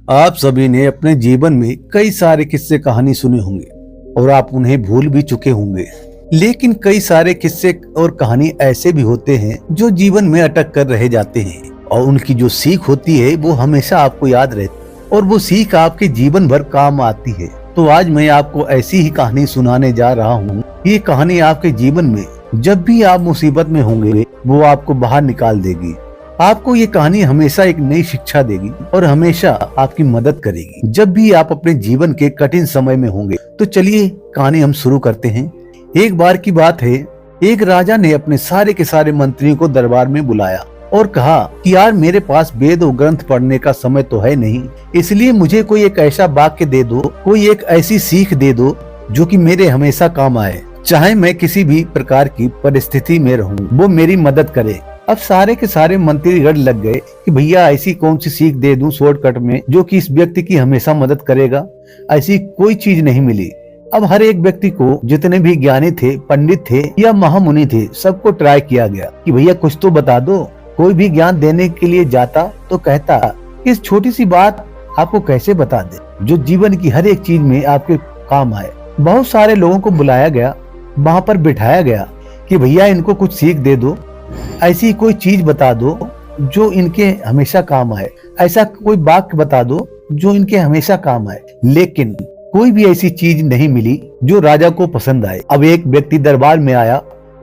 आप सभी ने अपने जीवन में कई सारे किस्से कहानी सुने होंगे और आप उन्हें भूल भी चुके होंगे। लेकिन कई सारे किस्से और कहानी ऐसे भी होते हैं जो जीवन में अटक कर रह जाते हैं और उनकी जो सीख होती है वो हमेशा आपको याद रहती और वो सीख आपके जीवन भर काम आती है। तो आज मैं आपको ऐसी ही कहानी सुनाने जा रहा हूँ। ये कहानी आपके जीवन में जब भी आप मुसीबत में होंगे वो आपको बाहर निकाल देगी। आपको ये कहानी हमेशा एक नई शिक्षा देगी और हमेशा आपकी मदद करेगी जब भी आप अपने जीवन के कठिन समय में होंगे। तो चलिए कहानी हम शुरू करते हैं। एक बार की बात है, एक राजा ने अपने सारे के सारे मंत्रियों को दरबार में बुलाया और कहा कि यार मेरे पास वेद और ग्रंथ पढ़ने का समय तो है नहीं, इसलिए मुझे कोई एक ऐसा वाक्य दे दो, कोई एक ऐसी सीख दे दो जो कि मेरे हमेशा काम आए, चाहे मैं किसी भी प्रकार की परिस्थिति में रहूं, वो मेरी मदद करे। अब सारे के सारे मंत्री गड़ लग गए कि भैया ऐसी कौन सी सीख दे दूं शॉर्टकट में जो कि इस व्यक्ति की हमेशा मदद करेगा। ऐसी कोई चीज नहीं मिली। अब हर एक व्यक्ति को, जितने भी ज्ञानी थे, पंडित थे या महामुनि थे, सबको ट्राई किया गया कि भैया कुछ तो बता दो। कोई भी ज्ञान देने के लिए जाता तो कहता इस छोटी सी बात आपको कैसे बता दे जो जीवन की हर एक चीज में आपके काम आए। बहुत सारे लोगों को बुलाया गया, वहां पर बिठाया गया कि भैया इनको कुछ सीख दे दो, ऐसी कोई चीज बता दो जो इनके हमेशा काम आए, ऐसा कोई वाक्य बता दो जो इनके हमेशा काम आए। लेकिन कोई भी ऐसी चीज नहीं मिली जो राजा को पसंद आए। अब एक व्यक्ति दरबार में आया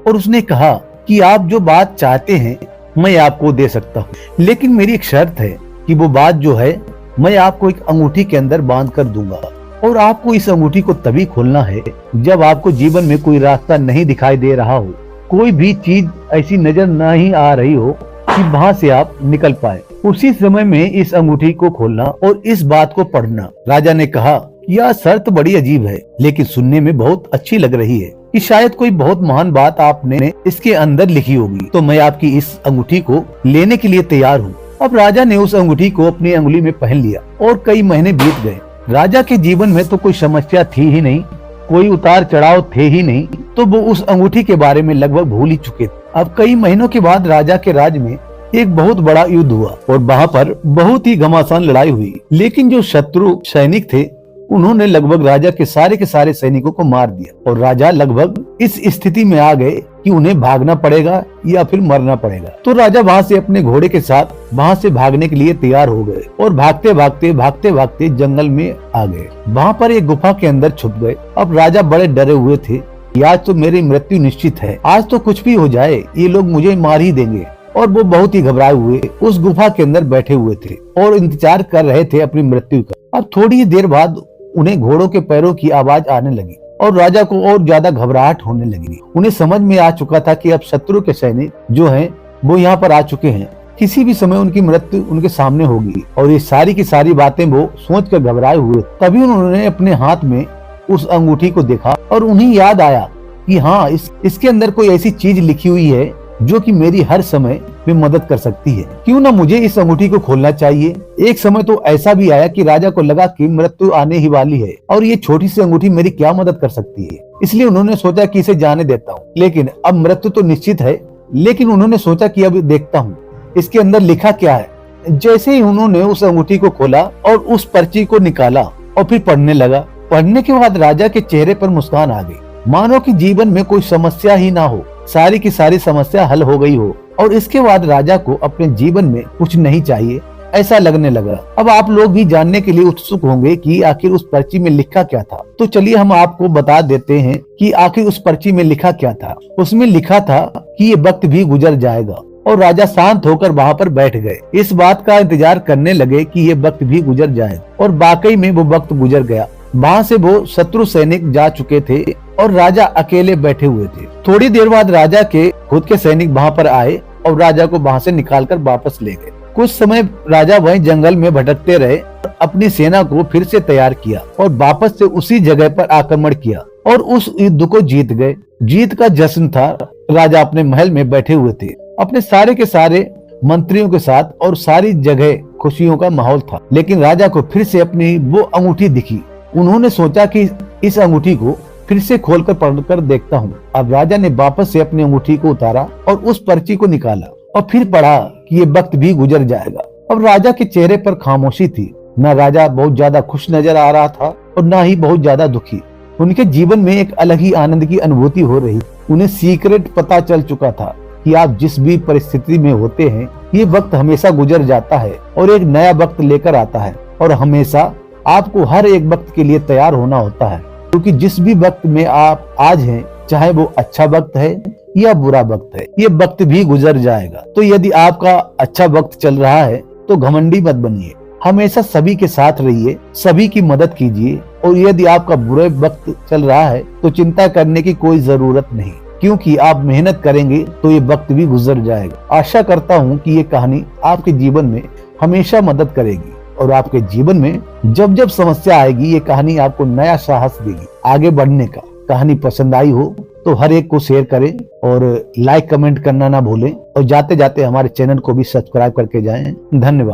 और उसने कहा कि आप जो बात चाहते हैं मैं आपको दे सकता हूँ, लेकिन मेरी एक शर्त है कि वो बात जो है मैं आपको एक अंगूठी के अंदर बांध कर दूंगा और आपको इस अंगूठी को तभी खोलना है जब आपको जीवन में कोई रास्ता नहीं दिखाई दे रहा हो, कोई भी चीज ऐसी नजर नहीं आ रही हो कि वहां से आप निकल पाए। उसी समय में इस अंगूठी को खोलना और इस बात को पढ़ना। राजा ने कहा यह शर्त बड़ी अजीब है लेकिन सुनने में बहुत अच्छी लग रही है कि शायद कोई बहुत महान बात आपने इसके अंदर लिखी होगी, तो मैं आपकी इस अंगूठी को लेने के लिए तैयार हूँ। अब राजा ने उस अंगूठी को अपनी अंगुली में पहन लिया और कई महीने बीत गए। राजा के जीवन में तो कोई समस्या थी ही नहीं, कोई उतार चढ़ाव थे ही नहीं, तो वो उस अंगूठी के बारे में लगभग भूल ही चुके थे। अब कई महीनों के बाद राजा के राज में एक बहुत बड़ा युद्ध हुआ और वहाँ पर बहुत ही घमासान लड़ाई हुई। लेकिन जो शत्रु सैनिक थे उन्होंने लगभग राजा के सारे सैनिकों को मार दिया और राजा लगभग इस स्थिति में आ गए कि उन्हें भागना पड़ेगा या फिर मरना पड़ेगा। तो राजा वहाँ से अपने घोड़े के साथ वहाँ से भागने के लिए तैयार हो गए और भागते भागते जंगल में आ गए। वहाँ पर एक गुफा के अंदर छुप गए। अब राजा बड़े डरे हुए थे, आज तो मेरी मृत्यु निश्चित है, आज तो कुछ भी हो जाए ये लोग मुझे मार ही देंगे। और वो बहुत ही घबराए हुए उस गुफा के अंदर बैठे हुए थे और इंतजार कर रहे थे अपनी मृत्यु का। अब थोड़ी ही देर बाद उन्हें घोड़ों के पैरों की आवाज आने लगी और राजा को और ज्यादा घबराहट होने लगी। उन्हें समझ में आ चुका था कि अब शत्रु के सैनिक जो हैं वो यहाँ पर आ चुके हैं, किसी भी समय उनकी मृत्यु उनके सामने होगी। और ये सारी की सारी बातें वो सोच कर घबराए हुए। तभी उन्होंने अपने हाथ में उस अंगूठी को देखा और उन्हें याद आया कि हाँ इसके अंदर कोई ऐसी चीज लिखी हुई है जो कि मेरी हर समय में मदद कर सकती है। क्यों ना मुझे इस अंगूठी को खोलना चाहिए। एक समय तो ऐसा भी आया कि राजा को लगा कि मृत्यु आने ही वाली है और ये छोटी सी अंगूठी मेरी क्या मदद कर सकती है। इसलिए उन्होंने सोचा कि इसे जाने देता हूँ, लेकिन अब मृत्यु तो निश्चित है। लेकिन उन्होंने सोचा कि अब देखता हूँ इसके अंदर लिखा क्या है। जैसे ही उन्होंने उस अंगूठी को खोला और उस पर्ची को निकाला और फिर पढ़ने लगा। पढ़ने के बाद राजा के चेहरे पर मुस्कान आ गई, मानो कि जीवन में कोई समस्या ही ना हो, सारी की सारी समस्या हल हो गई हो। और इसके बाद राजा को अपने जीवन में कुछ नहीं चाहिए ऐसा लगने लगा। अब आप लोग भी जानने के लिए उत्सुक होंगे कि आखिर उस पर्ची में लिखा क्या था। तो चलिए हम आपको बता देते हैं कि आखिर उस पर्ची में लिखा क्या था। उसमें लिखा था कि ये वक्त भी गुजर जाएगा। और राजा शांत होकर वहाँ पर बैठ गए, इस बात का इंतजार करने लगे कि ये वक्त भी गुजर जाए। और वाकई में वो वक्त गुजर गया। वहाँ से वो शत्रु सैनिक जा चुके थे और राजा अकेले बैठे हुए थे। थोड़ी देर बाद राजा के खुद के सैनिक वहाँ पर आए और राजा को वहाँ से निकालकर वापस ले गए। कुछ समय राजा वहीं जंगल में भटकते रहे, अपनी सेना को फिर से तैयार किया और वापस से उसी जगह पर आक्रमण किया और उस युद्ध को जीत गए। जीत का जश्न था। राजा अपने महल में बैठे हुए थे अपने सारे के सारे मंत्रियों के साथ और सारी जगह खुशियों का माहौल था। लेकिन राजा को फिर से अपनी वो अंगूठी दिखी। उन्होंने सोचा कि इस अंगूठी को फिर से खोलकर पढ़कर देखता हूँ। अब राजा ने वापस से अपनी अंगूठी को उतारा और उस पर्ची को निकाला और फिर पढ़ा कि ये वक्त भी गुजर जाएगा। अब राजा के चेहरे पर खामोशी थी न राजा बहुत ज्यादा खुश नजर आ रहा था और न ही बहुत ज्यादा दुखी। उनके जीवन में एक अलग ही आनंद की अनुभूति हो रही। उन्हें सीक्रेट पता चल चुका था कि आप जिस भी परिस्थिति में होते हैं, ये वक्त हमेशा गुजर जाता है और एक नया वक्त लेकर आता है, और हमेशा आपको हर एक वक्त के लिए तैयार होना होता है, क्योंकि जिस भी वक्त में आप आज हैं, चाहे वो अच्छा वक्त है या बुरा वक्त है, ये वक्त भी गुजर जाएगा। तो यदि आपका अच्छा वक्त चल रहा है तो घमंडी मत बनिए, हमेशा सभी के साथ रहिए, सभी की मदद कीजिए। और यदि आपका बुरा वक्त चल रहा है तो चिंता करने की कोई जरूरत नहीं, क्योंकि आप मेहनत करेंगे तो ये वक्त भी गुजर जाएगा। आशा करता हूँ कि ये कहानी आपके जीवन में हमेशा मदद करेगी और आपके जीवन में जब जब समस्या आएगी, ये कहानी आपको नया साहस देगी आगे बढ़ने का। कहानी पसंद आई हो तो हर एक को शेयर करें और लाइक कमेंट करना ना भूलें, और जाते जाते हमारे चैनल को भी सब्सक्राइब करके जाएं। धन्यवाद।